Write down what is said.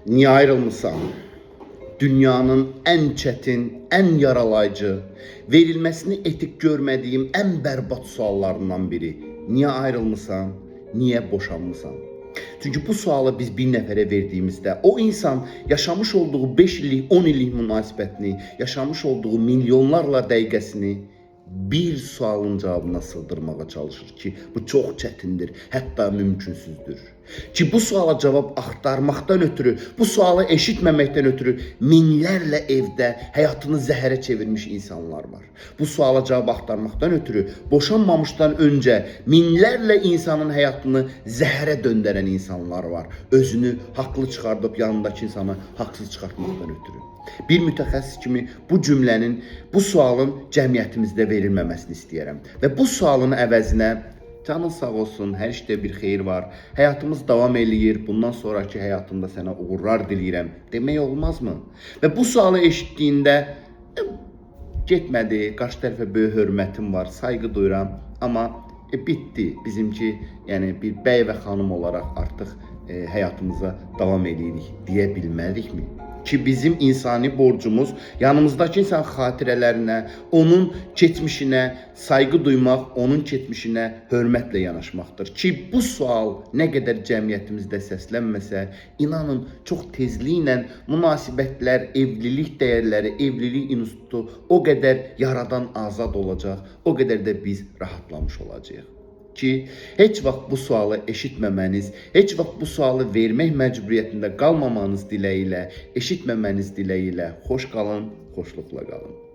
Niye ayrılmışsan? Dünyanın en çetin, en yaralayıcı, verilmesini etik görmediğim en berbat suallarından biri. Niye ayrılmışsan? Niye boşanmışsan? Çünkü bu sualı biz bir nəfərə verdiğimizde o insan yaşamış olduğu 5 illik, 10 illik münasibətini, yaşamış olduğu milyonlarla dəqiqəsini bir sualın cevabına sığdırmağa çalışır ki bu çok çetindir, hatta mümkünsüzdür. Ki bu suala cevap axtarmaqdan ötürü, bu sualı eşitməməkdən ötürü minlərlə evdə həyatını zəhərə çevirmiş insanlar var. Bu suala cevap axtarmaqdan ötürü boşanmamışdan önce minlərlə insanın həyatını zəhərə döndərən insanlar var. Özünü haqlı çıxardıb yanındakı insanı haqsız çıxartmaqdan ötürü. Bir mütəxəssis kimi bu cümlənin, bu sualın cəmiyyətimizdə verilməməsini istəyirəm. Və bu sualın əvəzinə canın sağ olsun, hər işdə bir xeyir var, həyatımız davam eləyir, bundan sonraki həyatımda sənə uğurlar diləyirəm demək olmazmı? Və bu sualı eşitdiyində getmədi, qarşı tərəfə böyük hörmətim var, sayğı duyuram, amma bitdi. Bizimki yəni bir bəy və xanım olaraq artıq həyatımıza davam edirik deyə bilmərikmi? Ki bizim insani borcumuz yanımızdaki insan xatirələrinə, onun keçmişinə sayğı duymaq, onun keçmişinə hörmətlə yanaşmaqdır. Ki bu sual nə qədər cəmiyyətimizdə səslənməsə, inanın çox tezliklə münasibətlər, evlilik dəyərləri, evlilik institutu o qədər yaradan azad olacaq, o qədər də biz rahatlamış olacağıq. Ki heç vaxt bu sualı eşitməməniz, heç vaxt bu sualı vermək məcburiyyətində qalmamanız diləyilə, eşitməməniz diləyilə xoş qalın, xoşluqla qalın.